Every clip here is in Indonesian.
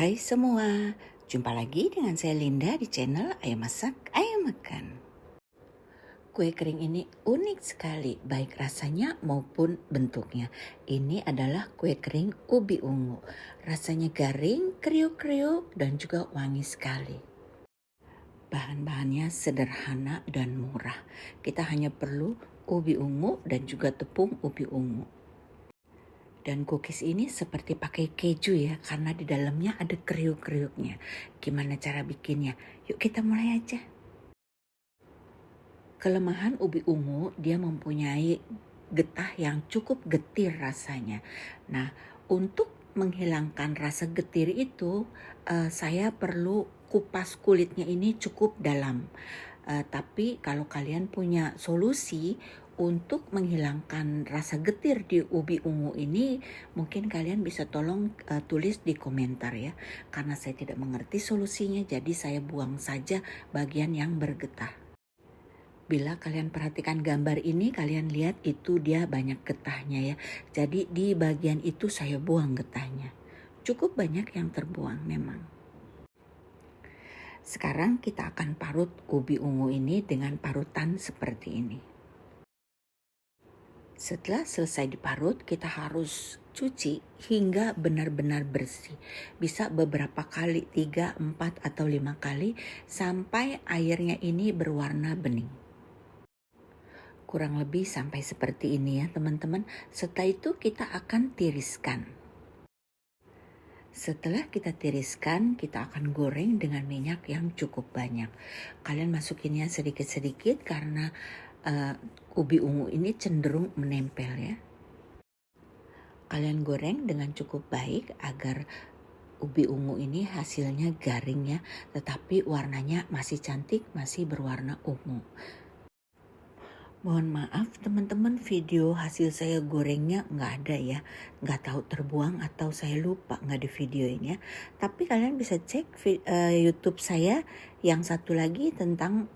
Hai semua, jumpa lagi dengan saya Linda di channel Ayo Masak, Ayo Makan. Kue kering ini unik sekali, baik rasanya maupun bentuknya. Ini adalah kue kering ubi ungu. Rasanya garing, kriuk-kriuk, dan juga wangi sekali. Bahan-bahannya sederhana dan murah. Kita hanya perlu ubi ungu dan juga tepung ubi ungu. Dan cookies ini seperti pakai keju ya, karena di dalamnya ada kriuk-kriuknya. Gimana cara bikinnya? Yuk kita mulai aja. Kelemahan ubi ungu, dia mempunyai getah yang cukup getir rasanya. Nah, untuk menghilangkan rasa getir itu, saya perlu kupas kulitnya ini cukup dalam. Tapi kalau kalian punya solusi untuk menghilangkan rasa getir di ubi ungu ini, mungkin kalian bisa tolong tulis di komentar ya. Karena saya tidak mengerti solusinya, jadi saya buang saja bagian yang bergetah. Bila kalian perhatikan gambar ini, kalian lihat itu dia banyak getahnya ya. Jadi di bagian itu saya buang getahnya. Cukup banyak yang terbuang memang. Sekarang kita akan parut ubi ungu ini dengan parutan seperti ini. Setelah selesai diparut, kita harus cuci hingga benar-benar bersih. Bisa beberapa kali, 3, 4, atau 5 kali sampai airnya ini berwarna bening. Kurang lebih sampai seperti ini ya teman-teman. Setelah itu kita akan tiriskan. Setelah kita tiriskan, kita akan goreng dengan minyak yang cukup banyak. Kalian masukinnya sedikit-sedikit karena ubi ungu ini cenderung menempel ya. Kalian goreng dengan cukup baik agar ubi ungu ini hasilnya garing ya, tetapi warnanya masih cantik, masih berwarna ungu. Mohon maaf teman-teman, video hasil saya gorengnya nggak ada ya. Nggak tahu terbuang atau saya lupa nggak di videonya. Tapi kalian bisa cek YouTube saya yang satu lagi tentang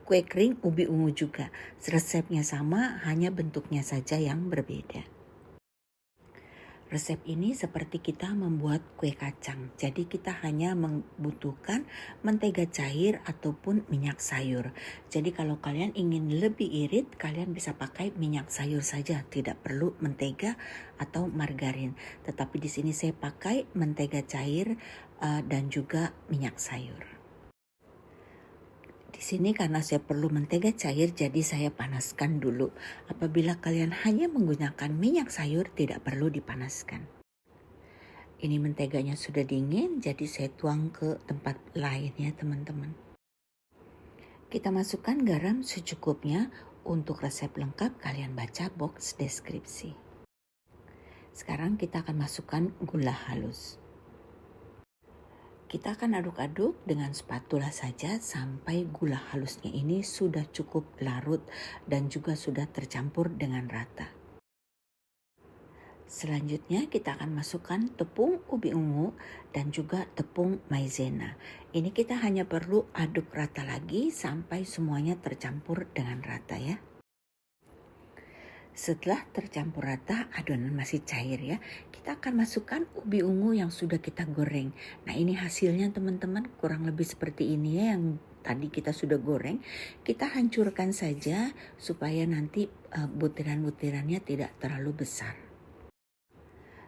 kue kering ubi ungu juga. Resepnya sama, hanya bentuknya saja yang berbeda. Resep ini seperti kita membuat kue kacang. Jadi kita hanya membutuhkan mentega cair ataupun minyak sayur. Jadi kalau kalian ingin lebih irit, kalian bisa pakai minyak sayur saja, tidak perlu mentega atau margarin. Tetapi di sini saya pakai mentega cair dan juga minyak sayur. Di sini karena saya perlu mentega cair, jadi saya panaskan dulu. Apabila kalian hanya menggunakan minyak sayur, tidak perlu dipanaskan. Ini menteganya sudah dingin, jadi saya tuang ke tempat lain ya teman-teman. Kita masukkan garam secukupnya. Untuk resep lengkap kalian baca box deskripsi. Sekarang kita akan masukkan gula halus. Kita akan aduk-aduk dengan spatula saja sampai gula halusnya ini sudah cukup larut dan juga sudah tercampur dengan rata. Selanjutnya kita akan masukkan tepung ubi ungu dan juga tepung maizena. Ini kita hanya perlu aduk rata lagi sampai semuanya tercampur dengan rata ya. Setelah tercampur rata, adonan masih cair ya. Kita akan masukkan ubi ungu yang sudah kita goreng. Nah ini hasilnya teman-teman, kurang lebih seperti ini ya yang tadi kita sudah goreng. Kita hancurkan saja supaya nanti butiran-butirannya tidak terlalu besar.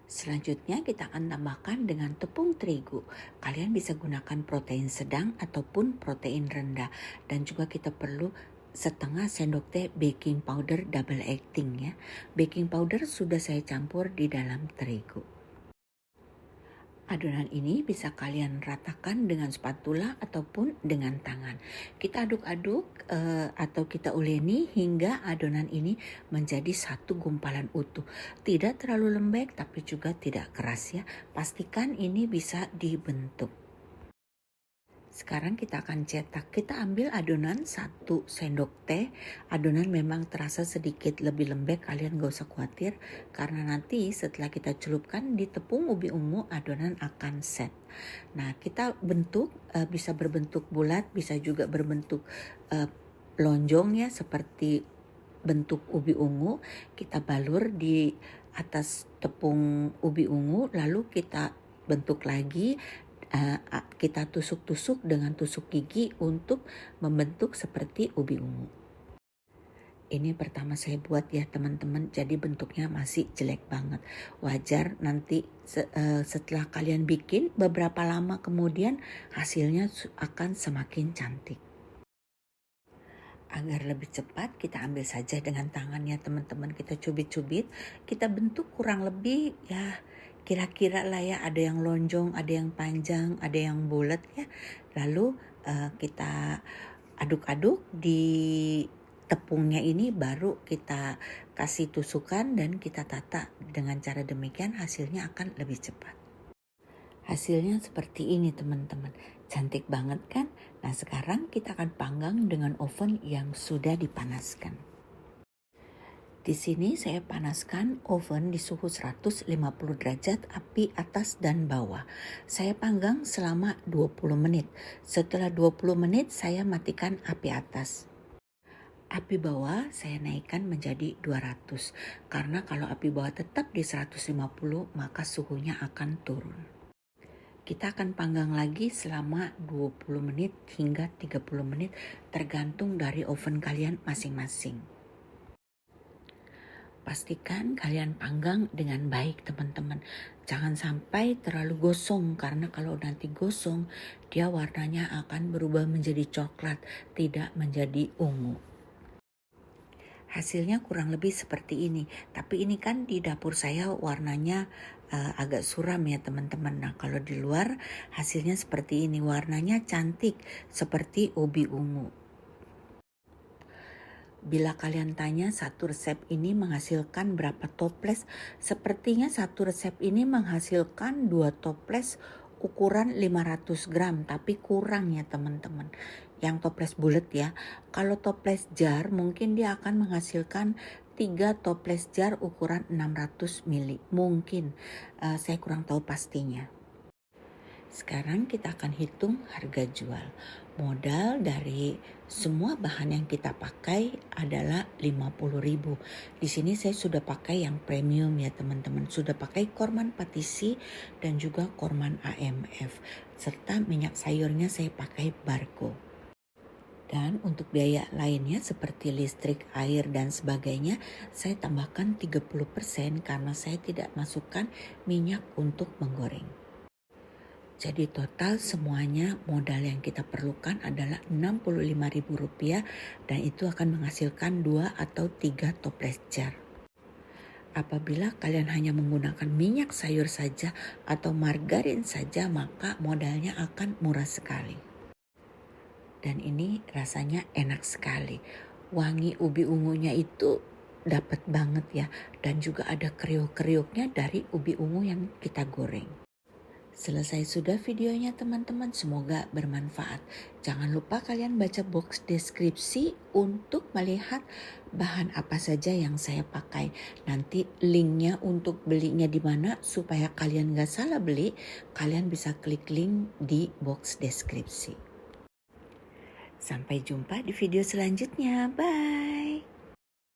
Selanjutnya kita akan tambahkan dengan tepung terigu. Kalian bisa gunakan protein sedang ataupun protein rendah. Dan juga kita perlu setengah sendok teh baking powder double acting ya. Baking powder sudah saya campur di dalam terigu. Adonan ini bisa kalian ratakan dengan spatula ataupun dengan tangan. Kita aduk-aduk atau kita uleni hingga adonan ini menjadi satu gumpalan utuh. Tidak terlalu lembek tapi juga tidak keras ya. Pastikan ini bisa dibentuk. Sekarang kita akan cetak. Kita ambil adonan 1 sendok teh. Adonan memang terasa sedikit lebih lembek, kalian gak usah khawatir. Karena nanti setelah kita celupkan di tepung ubi ungu, adonan akan set. Nah kita bentuk, bisa berbentuk bulat, bisa juga berbentuk lonjong ya, seperti bentuk ubi ungu. Kita balur di atas tepung ubi ungu, lalu kita bentuk lagi, kita tusuk-tusuk dengan tusuk gigi untuk membentuk seperti ubi ungu. Ini pertama saya buat ya teman-teman, jadi bentuknya masih jelek banget. Wajar nanti setelah kalian bikin beberapa lama kemudian hasilnya akan semakin cantik. Agar lebih cepat kita ambil saja dengan tangannya teman-teman, kita cubit-cubit, kita bentuk kurang lebih ya kira-kira lah ya, ada yang lonjong, ada yang panjang, ada yang bulat ya. Lalu kita aduk-aduk di tepungnya ini, baru kita kasih tusukan dan kita tata. Dengan cara demikian hasilnya akan lebih cepat. Hasilnya seperti ini teman-teman, cantik banget kan? Nah sekarang kita akan panggang dengan oven yang sudah dipanaskan. Di sini saya panaskan oven di suhu 150 derajat, api atas dan bawah. Saya panggang selama 20 menit. Setelah 20 menit saya matikan api atas. Api bawah saya naikkan menjadi 200, karena kalau api bawah tetap di 150 maka suhunya akan turun. Kita akan panggang lagi selama 20 menit hingga 30 menit tergantung dari oven kalian masing-masing. Pastikan kalian panggang dengan baik teman-teman. Jangan sampai terlalu gosong, karena kalau nanti gosong dia warnanya akan berubah menjadi coklat, tidak menjadi ungu. Hasilnya kurang lebih seperti ini, tapi ini kan di dapur saya warnanya agak suram ya teman-teman. Nah kalau di luar hasilnya seperti ini, warnanya cantik seperti ubi ungu. Bila kalian tanya satu resep ini menghasilkan berapa toples, sepertinya satu resep ini menghasilkan 2 toples ukuran 500 gram, tapi kurang ya teman-teman. Yang toples bulat ya. Kalau toples jar mungkin dia akan menghasilkan 3 toples jar ukuran 600 ml. Mungkin, saya kurang tahu pastinya. Sekarang kita akan hitung harga jual. Modal dari semua bahan yang kita pakai adalah 50.000. Di sini saya sudah pakai yang premium ya teman-teman. Sudah pakai korman patisi dan juga korman AMF. Serta minyak sayurnya saya pakai Bargo. Dan untuk biaya lainnya seperti listrik, air dan sebagainya saya tambahkan 30% karena saya tidak masukkan minyak untuk menggoreng. Jadi total semuanya modal yang kita perlukan adalah Rp65.000 dan itu akan menghasilkan 2 atau 3 toples jar. Apabila kalian hanya menggunakan minyak sayur saja atau margarin saja maka modalnya akan murah sekali. Dan ini rasanya enak sekali. Wangi ubi ungunya itu dapat banget ya, dan juga ada kriuk-kriuknya dari ubi ungu yang kita goreng. Selesai sudah videonya teman-teman, semoga bermanfaat. Jangan lupa kalian baca box deskripsi untuk melihat bahan apa saja yang saya pakai. Nanti linknya untuk belinya di mana supaya kalian gak salah beli, kalian bisa klik link di box deskripsi. Sampai jumpa di video selanjutnya. Bye.